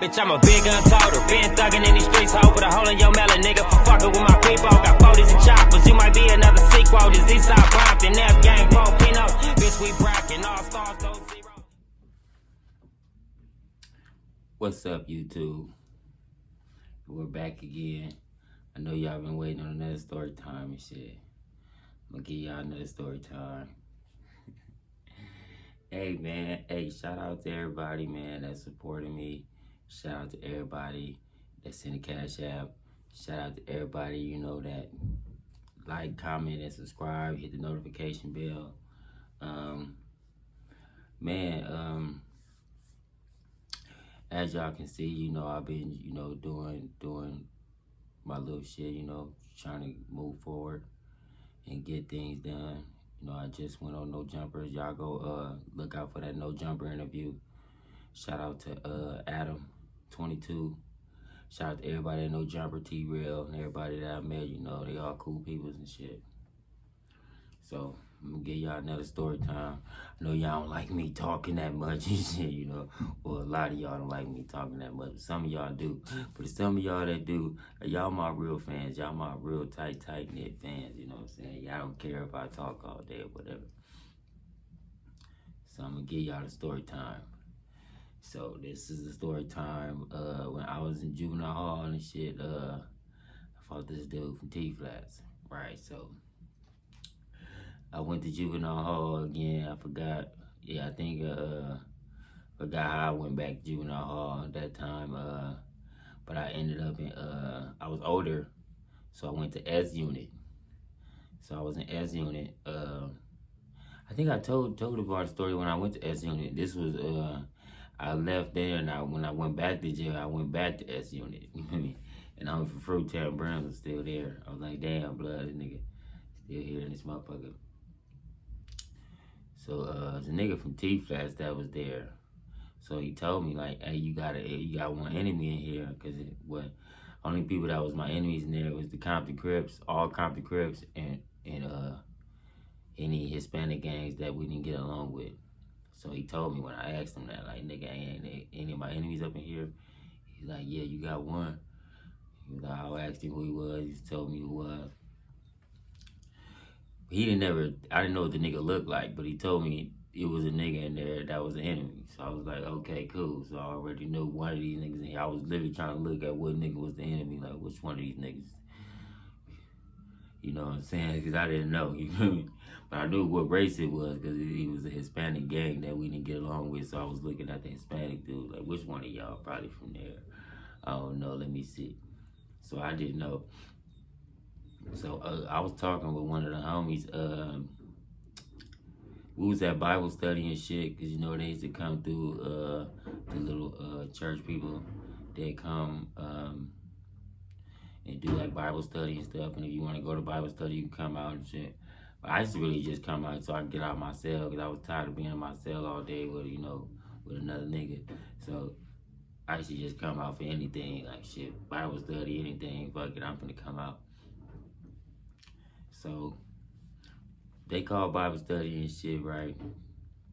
Bitch, I'm a big gun toter. Been thugging in these streets, ho. Put a hole in your melon, nigga, for fucking with my people. Got 40s and choppers. You might be another sequel. This Eastside Compton, F gang, Pinos. Bitch, we brackin' all stars, those zeros. What's up, YouTube? We're back again. I know y'all been waiting on another story time and shit. I'm gonna give y'all another story time. Hey, man. Hey, shout out to everybody, man, that's supporting me. Shout out to everybody that's in the Cash App. Shout out to everybody, you know, that like, comment, and subscribe. Hit the notification bell. As y'all can see, you know, I've been, you know, doing my little shit, you know, trying to move forward and get things done. You know, I just went on No Jumpers. Y'all go look out for that No Jumper interview. Shout out to Adam 22. Shout out to everybody at No Jumper, T-Real, and everybody that I met. You know, they all cool people and shit. So I'm gonna give y'all another story time. I know y'all don't like me talking that much and shit, you know. Well, a lot of y'all don't like me talking that much. Some of y'all do. But some of y'all that do, y'all my real fans. Y'all my real tight-knit fans, you know what I'm saying? Y'all don't care if I talk all day or whatever. So I'm gonna give y'all the story time. So this is the story time. When I was in Juvenile Hall and shit, I fought this dude from T-Flats. Right, so I went to Juvenile Hall again. I forgot. Yeah, I think forgot how I went back to Juvenile Hall at that time. But I ended up in I was older, so I went to S Unit. So I was in S Unit. I think I told about the story when I went to S Unit. This was I left there, and when I went back to jail, I went back to S Unit. You know what I mean? And I was for Fruit Town Brands was still there. I was like, damn, blood, this nigga still here in this motherfucker. So the nigga from T-Flats that was there. So he told me, like, hey, you got one enemy in here, because what only people that was my enemies in there was the Compton Crips, all Compton Crips, and any Hispanic gangs that we didn't get along with. So he told me when I asked him that, like, nigga, ain't any of my enemies up in here? He's like, yeah, you got one. He was like, I asked him who he was. He told me who was. I didn't know what the nigga looked like, but he told me it was a nigga in there that was an enemy. So I was like, okay, cool. So I already knew one of these niggas in here. I was literally trying to look at what nigga was the enemy, like which one of these niggas. You know what I'm saying? Because I didn't know, you feel me? But I knew what race it was because he was a Hispanic gang that we didn't get along with. So I was looking at the Hispanic dude, like, which one of y'all probably from there? I don't know, let me see. So I didn't know. So I was talking with one of the homies. We was at Bible study and shit, because, you know, they used to come through, the little church people. They come and do, like, Bible study and stuff. And if you want to go to Bible study, you can come out and shit. But I used to really just come out so I could get out of my cell, because I was tired of being in my cell all day with, you know, with another nigga. So I used to just come out for anything, like, shit, Bible study, anything. Fuck it, I'm finna come out. So they call Bible study and shit, right?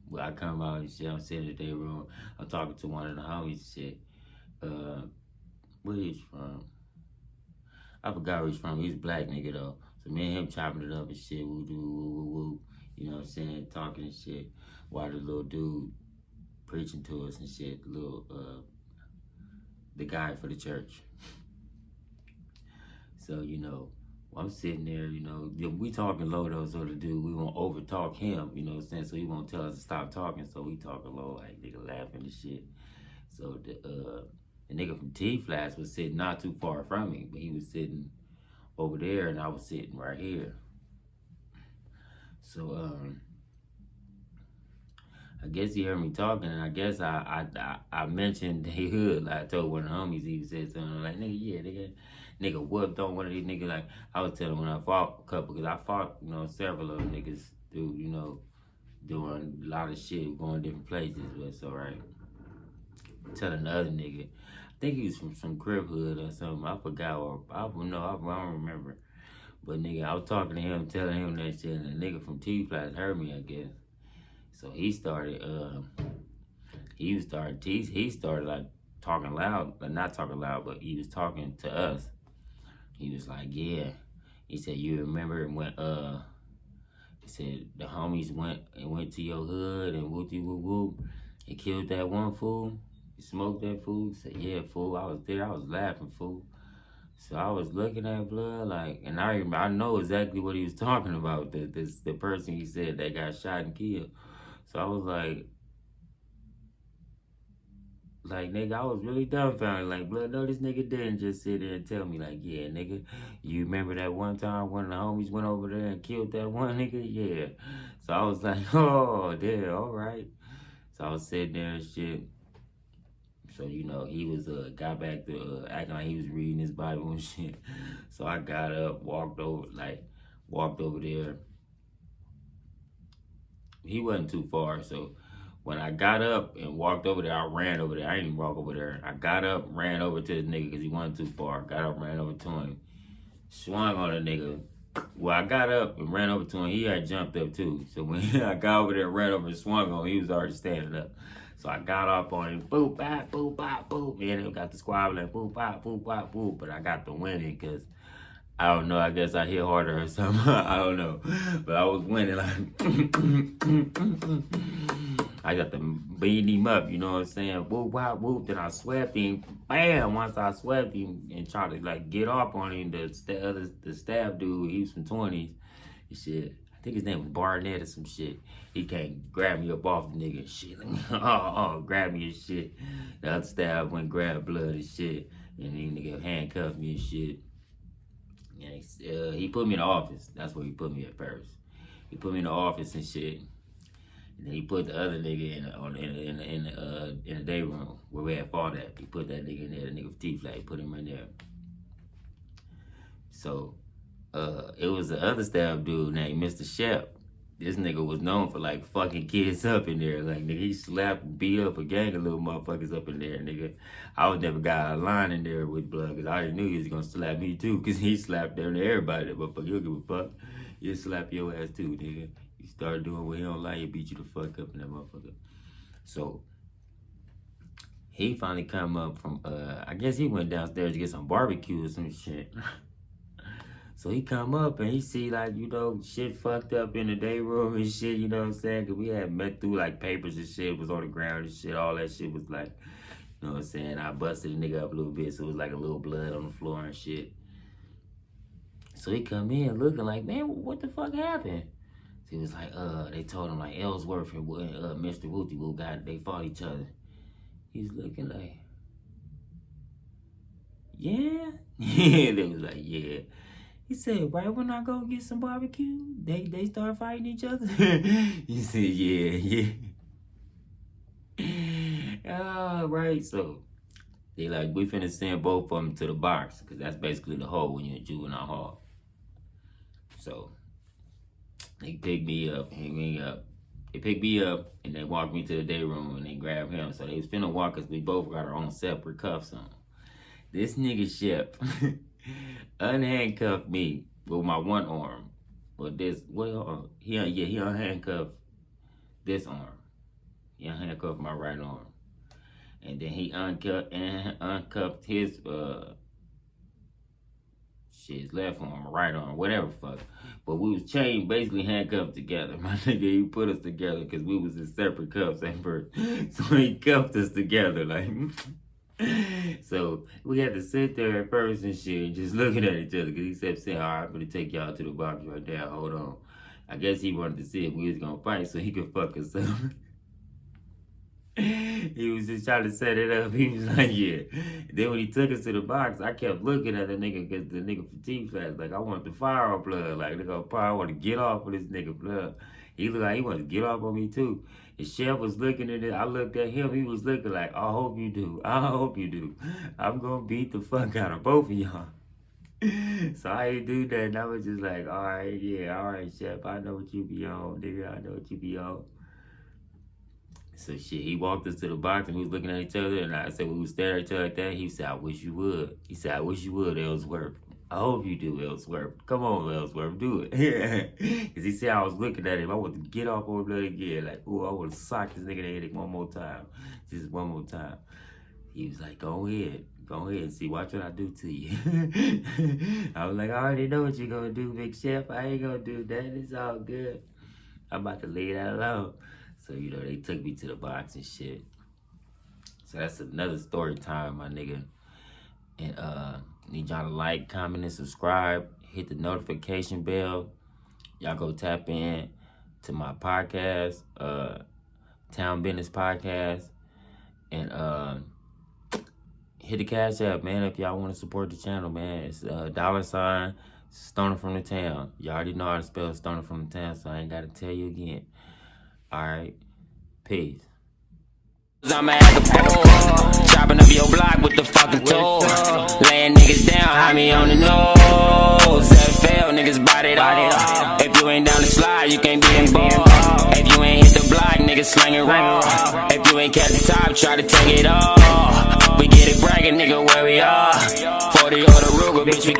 Well, I come out and shit, I'm sitting in their room. I'm talking to one of the homies and shit. Where he's from? I forgot where he's from. He's a black nigga though. So me and him chopping it up and shit, woo doo woo woo woo. You know what I'm saying? Talking and shit. While the little dude preaching to us and shit. The little the guy for the church. So, you know, I'm sitting there, you know, we talking low though, so the dude, we won't over talk him, you know what I'm saying? So he won't tell us to stop talking, so we talking low, like nigga laughing and shit. So the nigga from T-Flats was sitting not too far from me, but he was sitting over there and I was sitting right here. So I guess he heard me talking, and I guess I mentioned they hood. Like I told one of the homies, he said something like, nigga, yeah, nigga whooped on one of these niggas. Like I was telling when I fought a couple, because I fought, you know, several of them niggas, dude, you know, doing a lot of shit, going different places. But it's all right. Telling the other nigga, I think he was from some crib hood or something. I forgot, or I don't know, I don't remember. But nigga, I was talking to him, telling him that shit, and the nigga from T-Flats heard me, I guess. So he started, he started like talking loud, but not talking loud, but he was talking to us. He was like, yeah. He said, you remember when he said the homies went to your hood and whoopty whoop whoop and killed that one fool? You smoked that fool? He said, yeah, fool. I was there. I was laughing, fool. So I was looking at blood like, and I know exactly what he was talking about. The person he said that got shot and killed. So I was like nigga, I was really dumbfounded. Like, blood, no, this nigga didn't just sit there and tell me like, yeah, nigga, you remember that one time when the homies went over there and killed that one nigga? Yeah. So I was like, oh, damn, all right. So I was sitting there and shit. So, you know, he was, got back to acting like he was reading his Bible and shit. So I got up, walked over there. He wasn't too far, so when I got up and walked over there, I ran over there. I didn't even walk over there. I got up, ran over to the nigga because he wasn't too far. Got up, ran over to him, swung on the nigga. Well, I got up and ran over to him. He had jumped up too. So when I got over there, ran over and swung on him, he was already standing up. So I got up on him, boop, bop, boop, bop, boop. Man, it got the squabbling, boop, bop, boop, bop, boop. But I got the winning because, I don't know, I guess I hit harder or something. I don't know. But I was winning like, I got to beat him up, you know what I'm saying? Whoop, whoop, whoop. Then I swept him. Bam! Once I swept him and tried to like get off on him, the staff dude, he was from 20s. He said, I think his name was Barnett or some shit. He can't grab me up off the nigga and shit. Grab me and shit. The other staff went grab blood and shit. And then nigga handcuffed me and shit. And he put me in the office. That's where he put me at first. He put me in the office and shit. And then he put the other nigga in the day room where we had fought at. He put that nigga in there, the nigga for Tortilla Flat. He put him in there. So it was the other staff dude named Mr. Shep. This nigga was known for like fucking kids up in there. Like, nigga, he slapped and beat up a gang of little motherfuckers up in there, nigga. I was never got a line in there with blood because I already knew he was gonna slap me too because he slapped down to everybody. That motherfucker, you don't give a fuck. He'll slap your ass too, nigga. You start doing what he don't like, he'll beat you the fuck up in that motherfucker. So he finally come up from, I guess he went downstairs to get some barbecue or some shit. So he come up and he see like, you know, shit fucked up in the day room and shit, you know what I'm saying? Cause we had met through like papers and shit was on the ground and shit. All that shit was like, you know what I'm saying? I busted the nigga up a little bit, so it was like a little blood on the floor and shit. So he come in looking like, man, what the fuck happened? So he was like, they told him like Ellsworth and Mr. Wooty Woo they fought each other. He's looking like, yeah? They was like, yeah. He said, right when I go get some barbecue, they start fighting each other? He said, yeah. Right, so they like, we finna send both of them to the box, because that's basically the hole when you're in juvenile hall. So they picked me up, They picked me up, and they walked me to the day room, and they grabbed him. So they was finna walk us. We both got our own separate cuffs on. This nigga Shep unhandcuffed me with my one arm. But this, he unhandcuffed this arm. He unhandcuffed my right arm. And then he uncuffed his his left arm, right arm, whatever fuck. But we was chained, basically handcuffed together. My nigga, he put us together because we was in separate cuffs at first. So he cuffed us together, like. So we had to sit there at first and shit, just looking at each other, because he kept saying, all right, I'm gonna take y'all to the box right there, hold on. I guess he wanted to see if we was gonna fight so he could fuck us up. He was just trying to set it up. He was like, yeah. Then when he took us to the box, I kept looking at the nigga, because the nigga for T-Flat, like, I wanted to fire on blood. Like, nigga, I want to get off of this nigga blood. He looked like he wanted to get off on me too. And Chef was looking at it. I looked at him. He was looking like, I hope you do. I hope you do. I'm going to beat the fuck out of both of y'all. So I didn't do that. And I was just like, all right, yeah, all right, Chef. I know what you be on, nigga. I know what you be on. So shit, he walked us to the box and we was looking at each other. And I said, we was staring at each other like that. He said, I wish you would. He said, I wish you would, Ellsworth. I hope you do, Ellsworth. Come on, Ellsworth, do it. Because he said I was looking at him. I want to get off on blood again. Like, oh, I want to sock this nigga in the head one more time. Just one more time. He was like, go ahead and see, watch what I do to you. I was like, I already know what you're gonna do, big chef. I ain't gonna do that. It's all good. I'm about to leave that alone. So, you know, they took me to the box and shit. So that's another story time, my nigga. And need y'all to like, comment, and subscribe. Hit the notification bell. Y'all go tap in to my podcast, Town Business Podcast. And hit the cash app, man, if y'all want to support the channel, man. It's $ Stoner from the Town. Y'all already know how to spell Stoner from the Town, so I ain't got to tell you again. Alright, peace. I'm at the pole, chopping up your block with the fucking tool. Laying niggas down, hide me on the nose. FL, niggas body it off. If you ain't down the slide, you can't be involved. If you ain't hit the block, niggas slinging raw. If you ain't catch the top, try to take it off. We get it bragging, nigga, where we are. 40 or the Ruger, bitch, we